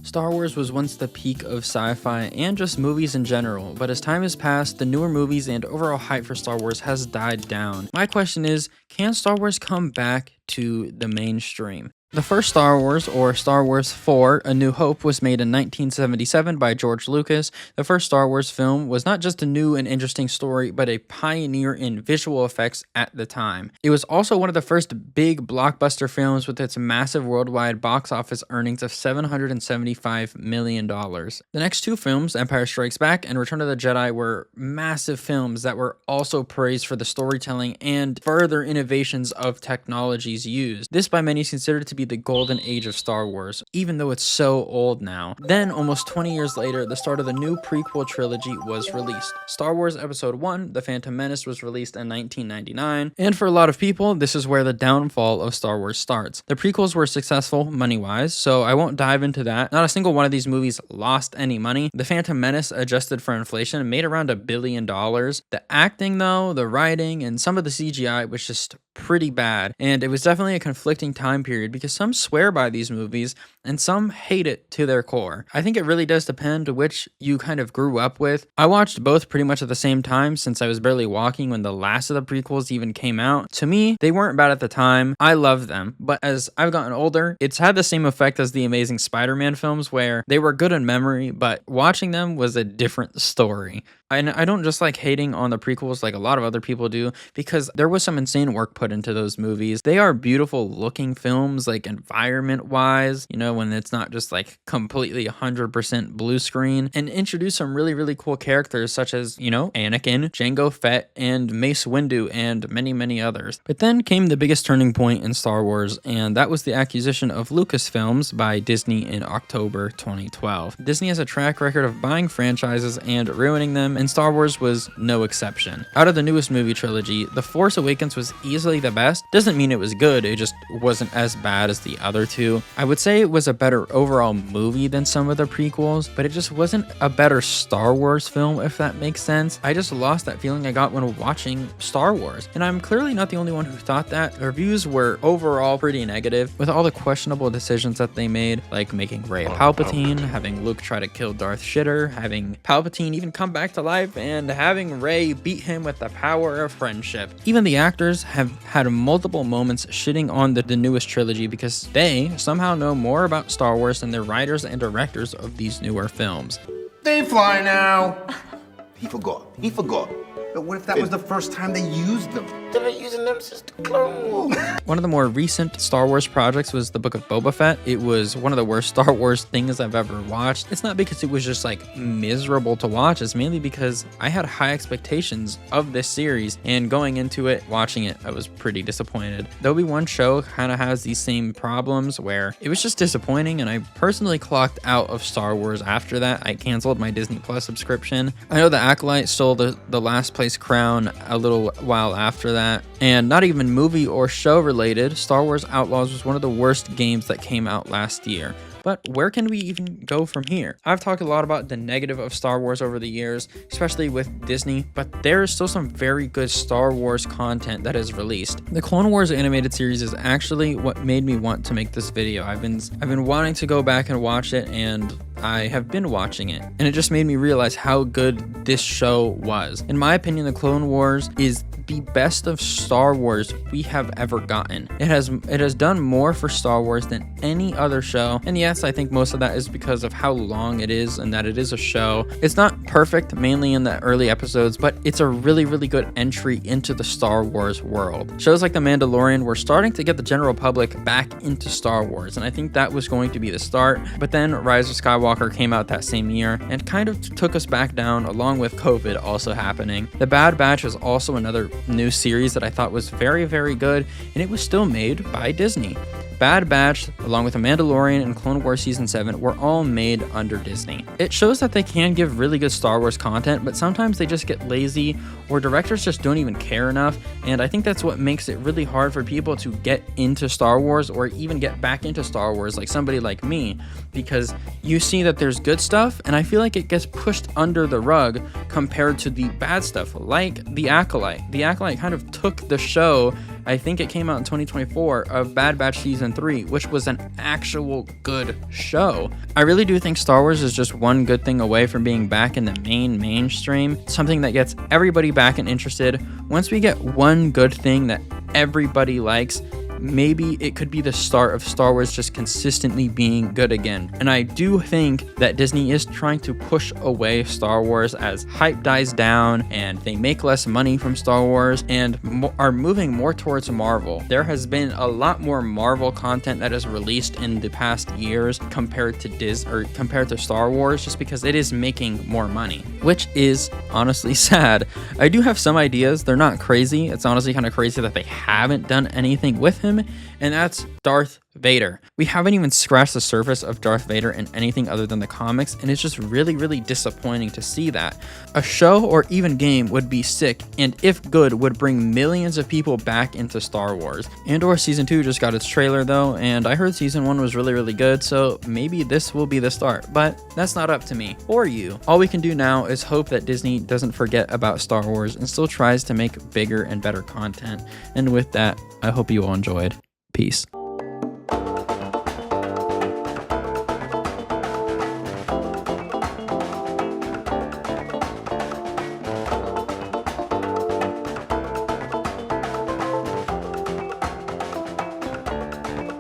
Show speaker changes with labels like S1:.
S1: Star Wars was once the peak of sci-fi and just movies in general, but as time has passed, the newer movies and overall hype for Star Wars has died down. My question is, can Star Wars come back to the mainstream? The first Star Wars, or Star Wars 4, A New Hope, was made in 1977 by George Lucas. The first Star Wars film was not just a new and interesting story, but a pioneer in visual effects at the time. It was also one of the first big blockbuster films with its massive worldwide box office earnings of $775 million. The next two films, Empire Strikes Back and Return of the Jedi, were massive films that were also praised for the storytelling and further innovations of technologies used. This by many is considered to be the golden age of Star Wars, even though it's so old now. Then, almost 20 years later, the start of the new prequel trilogy was released. Star Wars Episode 1, The Phantom Menace, was released in 1999, and for a lot of people, this is where the downfall of Star Wars starts. The prequels were successful money-wise, so I won't dive into that. Not a single one of these movies lost any money. The Phantom Menace, adjusted for inflation, made around $1 billion. The acting, though, the writing, and some of the CGI was just pretty bad, and it was definitely a conflicting time period because some swear by these movies and some hate it to their core. I think it really does depend which you kind of grew up with. I watched both pretty much at the same time since I was barely walking when the last of the prequels even came out. To me, they weren't bad at the time. I loved them, but as I've gotten older, it's had the same effect as the Amazing Spider-Man films where they were good in memory, but watching them was a different story. I don't just like hating on the prequels like a lot of other people do, because there was some insane work put into those movies. They are beautiful looking films, like environment wise, you know, when it's not just like completely 100% blue screen, and introduce some really cool characters such as, you know, Anakin, Jango Fett, and Mace Windu, and many others. But then came the biggest turning point in Star Wars, and that was the acquisition of Lucasfilms by Disney in October 2012. Disney has a track record of buying franchises and ruining them, and Star Wars was no exception. Out of the newest movie trilogy, The Force Awakens was easily the best. Doesn't mean it was good, it just wasn't as bad as the other two. I would say it was a better overall movie than some of the prequels, but it just wasn't a better Star Wars film, if that makes sense. I just lost that feeling I got when watching Star Wars, and I'm clearly not the only one who thought that. The reviews were overall pretty negative, with all the questionable decisions that they made, like making Rey a Palpatine, having Luke try to kill Darth Shitter, having Palpatine even come back to life, and having Rey beat him with the power of friendship. Even the actors have had multiple moments shitting on the newest trilogy because they somehow know more about Star Wars than the writers and directors of these newer films.
S2: They fly now. He forgot. But what if that was the first time they used them? They've been using them since the Clone Wars.
S1: One of the more recent Star Wars projects was the Book of Boba Fett. It was one of the worst Star Wars things I've ever watched. It's not because it was just like miserable to watch. It's mainly because I had high expectations of this series, and going into it, watching it, I was pretty disappointed. The Obi-Wan show kind of has these same problems where it was just disappointing, and I personally clocked out of Star Wars after that. I canceled my Disney Plus subscription. I know The Acolyte stole the last place crown a little while after that, and not even movie or show related, Star Wars Outlaws was one of the worst games that came out last year. But where can we even go from here? I've talked a lot about the negative of Star Wars over the years, especially with Disney, but there is still some very good Star Wars content that is released. The Clone Wars animated series is actually what made me want to make this video. I've been wanting to go back and watch it, and I have been watching it, and it just made me realize how good this show was. In my opinion, the Clone Wars is the best of Star Wars we have ever gotten. It has done more for Star Wars than any other show, and yes, I think most of that is because of how long it is and that it is a show. It's not perfect, mainly in the early episodes, but it's a really good entry into the Star Wars world. Shows like The Mandalorian were starting to get the general public back into Star Wars, and I think that was going to be the start, but then Rise of Skywalker came out that same year and kind of took us back down, along with COVID also happening. The Bad Batch was also another new series that I thought was very good, and it was still made by Disney. Bad Batch, along with The Mandalorian and Clone Wars Season 7, were all made under Disney. It shows that they can give really good Star Wars content, but sometimes they just get lazy, or directors just don't even care enough, and I think that's what makes it really hard for people to get into Star Wars, or even get back into Star Wars, like somebody like me, because you see that there's good stuff, and I feel like it gets pushed under the rug compared to the bad stuff, like The Acolyte. The Acolyte kind of took the show I think it came out in 2024, of Bad Batch Season 3, which was an actual good show. I really do think Star Wars is just one good thing away from being back in the mainstream, something that gets everybody back and interested. Once we get one good thing that everybody likes, maybe it could be the start of Star Wars just consistently being good again. And I do think that Disney is trying to push away Star Wars as hype dies down and they make less money from Star Wars and are moving more towards Marvel. There has been a lot more Marvel content that is released in the past years compared to Star Wars, just because it is making more money, which is honestly sad. I do have some ideas. They're not crazy. It's honestly kind of crazy that they haven't done anything with him, and that's Darth Vader. We haven't even scratched the surface of Darth Vader in anything other than the comics, and it's just really disappointing to see that. A show or even game would be sick, and if good, would bring millions of people back into Star Wars. Andor Season 2 just got its trailer though, and I heard Season 1 was really good, so maybe this will be the start, but that's not up to me or you. All we can do now is hope that Disney doesn't forget about Star Wars and still tries to make bigger and better content. And with that, I hope you all enjoyed. Peace.